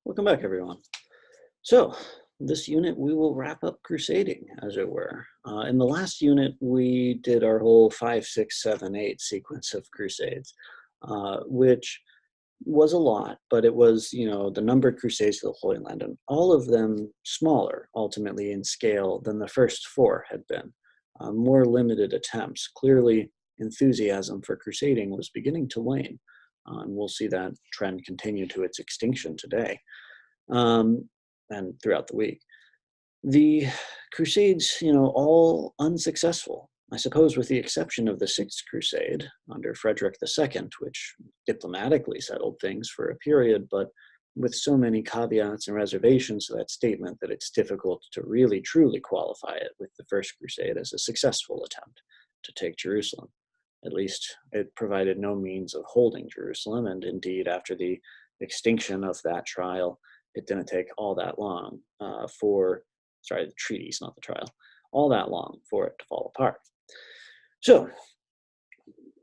Welcome back, everyone. So, this unit we will wrap up crusading, as it were. In the last unit, we did our whole 5, 6, 7, 8 sequence of crusades, which was a lot, but it was, the numbered crusades to the Holy Land, and all of them smaller, ultimately, in scale than the first four had been. More limited attempts. Clearly, enthusiasm for crusading was beginning to wane, and we'll see that trend continue to its extinction today um, and throughout the week. The Crusades, all unsuccessful, I suppose, with the exception of the Sixth Crusade under Frederick II, which diplomatically settled things for a period, but with so many caveats and reservations to that statement that it's difficult to really truly qualify it with the First Crusade as a successful attempt to take Jerusalem. At least it provided no means of holding Jerusalem, and indeed, after the extinction of that trial, it didn't take all that long the treaties, not the trial, all that long for it to fall apart. So,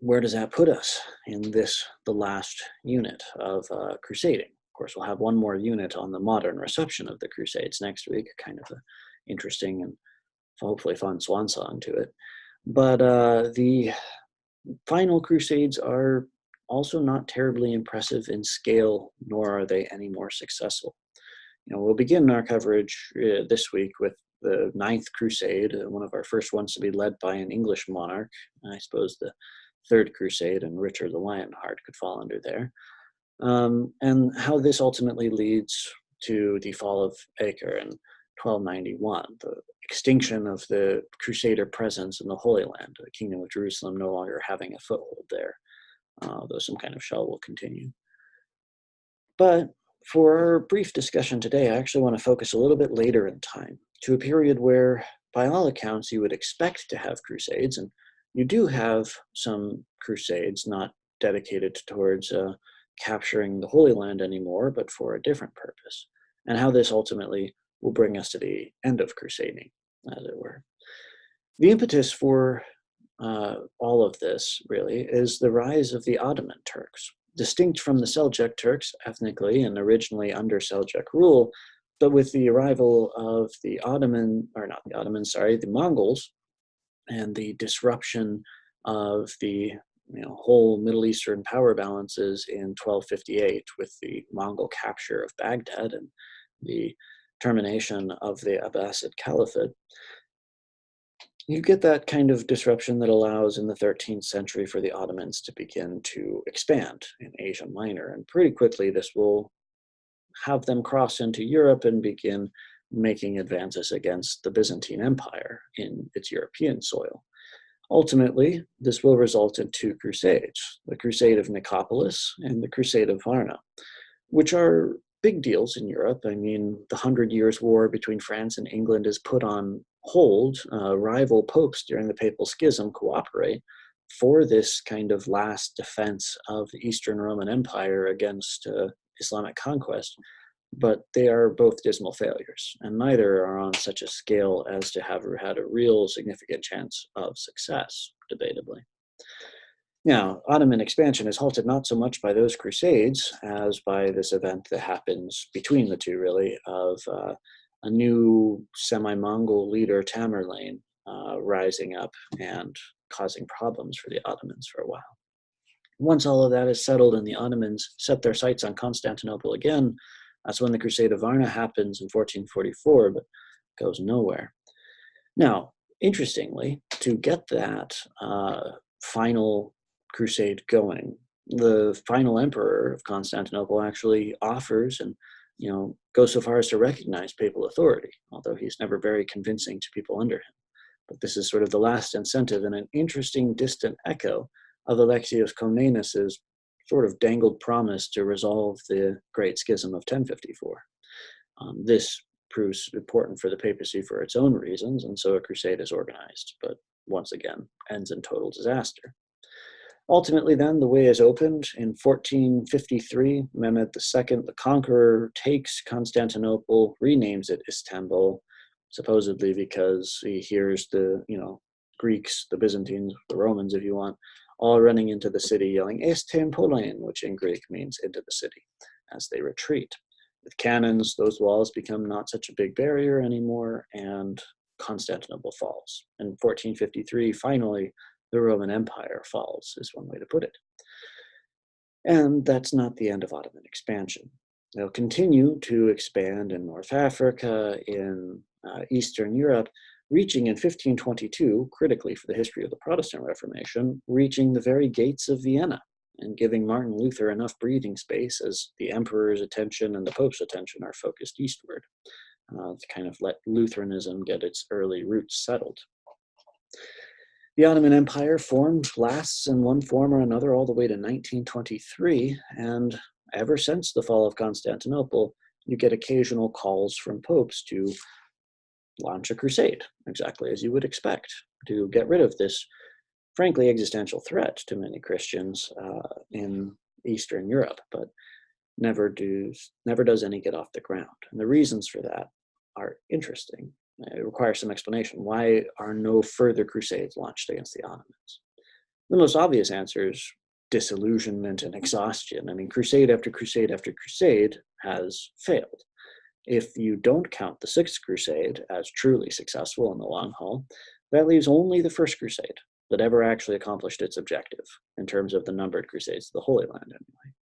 where does that put us in the last unit of crusading? Of course, we'll have one more unit on the modern reception of the Crusades next week, kind of an interesting and hopefully fun swan song to it. But the final Crusades are also not terribly impressive in scale, nor are they any more successful. We'll begin our coverage this week with the Ninth Crusade, one of our first ones to be led by an English monarch. I suppose the Third Crusade and Richard the Lionheart could fall under there. And how this ultimately leads to the fall of Acre in 1291, the extinction of the Crusader presence in the Holy Land, the Kingdom of Jerusalem no longer having a foothold there, though some kind of shell will continue. But for our brief discussion today, I actually want to focus a little bit later in time, to a period where, by all accounts, you would expect to have crusades, and you do have some crusades not dedicated towards capturing the Holy Land anymore, but for a different purpose, and how this ultimately will bring us to the end of crusading, as it were. The impetus for all of this, really, is the rise of the Ottoman Turks, distinct from the Seljuk Turks ethnically and originally under Seljuk rule, but with the arrival of the Mongols, and the disruption of the whole Middle Eastern power balances in 1258 with the Mongol capture of Baghdad and the termination of the Abbasid Caliphate. You get that kind of disruption that allows in the 13th century for the Ottomans to begin to expand in Asia Minor. And pretty quickly, this will have them cross into Europe and begin making advances against the Byzantine Empire in its European soil. Ultimately, this will result in two crusades, the Crusade of Nicopolis and the Crusade of Varna, which are big deals in Europe. I mean, the 100 Years' War between France and England is put on hold. Rival popes during the Papal Schism cooperate for this kind of last defense of the Eastern Roman Empire against Islamic conquest, but they are both dismal failures, and neither are on such a scale as to have had a real significant chance of success, debatably. Now, Ottoman expansion is halted not so much by those crusades as by this event that happens between the two, really, of a new semi-Mongol leader, Tamerlane, rising up and causing problems for the Ottomans for a while. Once all of that is settled and the Ottomans set their sights on Constantinople again, that's when the Crusade of Varna happens in 1444, but goes nowhere. Now, interestingly, to get that final crusade going, the final emperor of Constantinople actually offers and goes so far as to recognize papal authority, although he's never very convincing to people under him. But this is sort of the last incentive and an interesting distant echo of Alexios Komnenos's sort of dangled promise to resolve the Great Schism of 1054. This proves important for the papacy for its own reasons, and so a crusade is organized, but once again ends in total disaster. Ultimately, then, the way is opened. In 1453, Mehmed II, the Conqueror, takes Constantinople, renames it Istanbul, supposedly because he hears the, Greeks, the Byzantines, the Romans, if you want, all running into the city yelling, Estempolen, which in Greek means into the city, as they retreat. With cannons, those walls become not such a big barrier anymore, and Constantinople falls. In 1453, finally, the Roman Empire falls, is one way to put it. And that's not the end of Ottoman expansion. They'll continue to expand in North Africa, in Eastern Europe, reaching in 1522, critically for the history of the Protestant Reformation, reaching the very gates of Vienna and giving Martin Luther enough breathing space as the emperor's attention and the pope's attention are focused eastward, to kind of let Lutheranism get its early roots settled. The Ottoman Empire lasts in one form or another all the way to 1923, and ever since the fall of Constantinople, you get occasional calls from popes to launch a crusade, exactly as you would expect, to get rid of this, frankly, existential threat to many Christians in Eastern Europe, but never does any get off the ground. And the reasons for that are interesting. It requires some explanation. Why are no further crusades launched against the Ottomans? The most obvious answer is disillusionment and exhaustion. I mean, crusade after crusade after crusade has failed. If you don't count the Sixth Crusade as truly successful in the long haul, that leaves only the First Crusade that ever actually accomplished its objective in terms of the numbered crusades to the Holy Land anyway.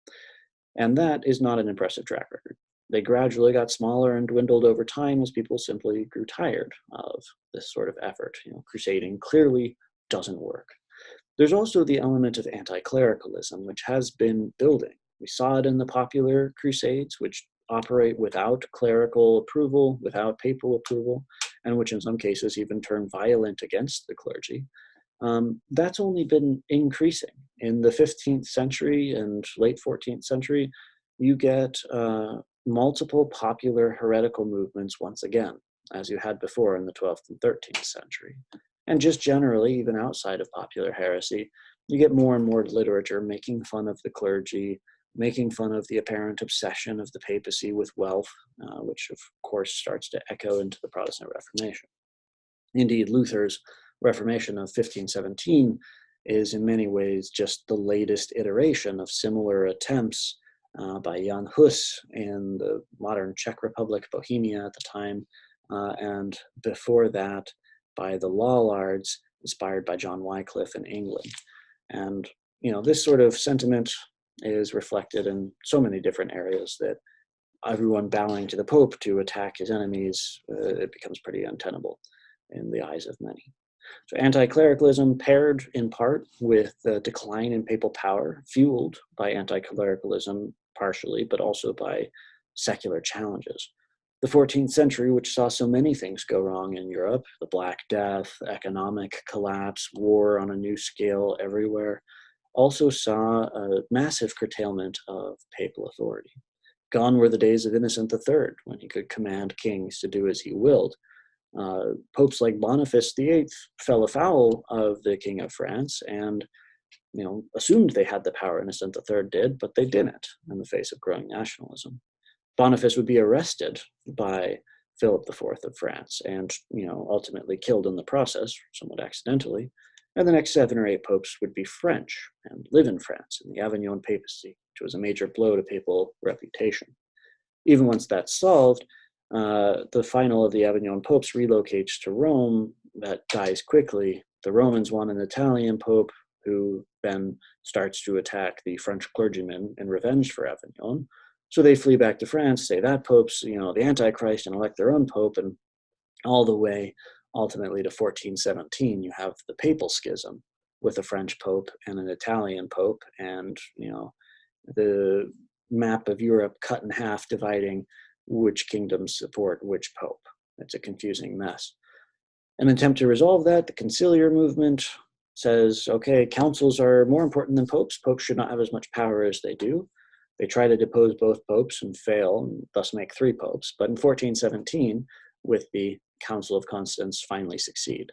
And that is not an impressive track record. They gradually got smaller and dwindled over time as people simply grew tired of this sort of effort. Crusading clearly doesn't work. There's also the element of anti-clericalism, which has been building. We saw it in the popular crusades, which operate without clerical approval, without papal approval, and which in some cases even turn violent against the clergy. That's only been increasing. In the 15th century and late 14th century, you get multiple popular heretical movements once again, as you had before in the 12th and 13th century. And just generally, even outside of popular heresy, you get more and more literature making fun of the clergy, making fun of the apparent obsession of the papacy with wealth, which of course starts to echo into the Protestant Reformation. Indeed, Luther's Reformation of 1517 is in many ways just the latest iteration of similar attempts by Jan Hus in the modern Czech Republic, Bohemia at the time, and before that by the Lollards, inspired by John Wycliffe in England. And, this sort of sentiment is reflected in so many different areas that everyone bowing to the Pope to attack his enemies, it becomes pretty untenable in the eyes of many. So anti-clericalism paired in part with the decline in papal power, fueled by anti-clericalism partially, but also by secular challenges. The 14th century, which saw so many things go wrong in Europe, the Black Death, economic collapse, war on a new scale everywhere, also saw a massive curtailment of papal authority. Gone were the days of Innocent III, when he could command kings to do as he willed. Popes like Boniface VIII fell afoul of the King of France and assumed they had the power. Innocent III did, but they didn't in the face of growing nationalism. Boniface would be arrested by Philip IV of France and ultimately killed in the process, somewhat accidentally. And the next 7 or 8 popes would be French and live in France in the Avignon papacy, which was a major blow to papal reputation. Even once that's solved, the final of the Avignon popes relocates to Rome. That dies quickly. The Romans want an Italian pope who then starts to attack the French clergymen in revenge for Avignon. So they flee back to France, say that pope's, the Antichrist, and elect their own pope. And all the way ultimately to 1417, you have the papal schism with a French pope and an Italian pope, and the map of Europe cut in half, dividing which kingdoms support which pope. It's a confusing mess. An attempt to resolve that, the conciliar movement says, okay, councils are more important than popes. Popes should not have as much power as they do. They try to depose both popes and fail, and thus make 3 popes. But in 1417, with the Council of Constance, finally succeed.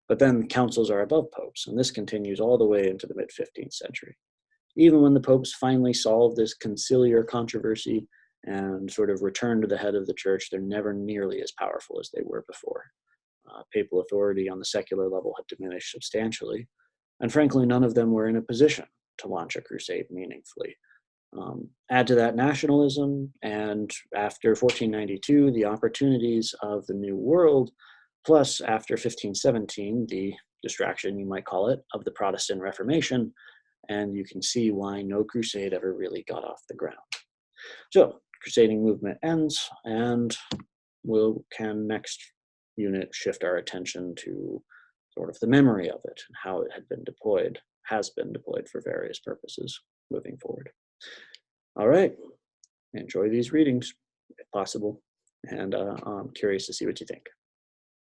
But then councils are above popes, and this continues all the way into the mid-15th century. Even when the popes finally solve this conciliar controversy and sort of return to the head of the church, they're never nearly as powerful as they were before. Papal authority on the secular level had diminished substantially, and frankly, none of them were in a position to launch a crusade meaningfully. Add to that nationalism, and after 1492, the opportunities of the New World, plus after 1517, the distraction, you might call it, of the Protestant Reformation, and you can see why no crusade ever really got off the ground. So, crusading movement ends, and can next unit shift our attention to sort of the memory of it and how it has been deployed for various purposes moving forward. All right, enjoy these readings if possible, and I'm curious to see what you think.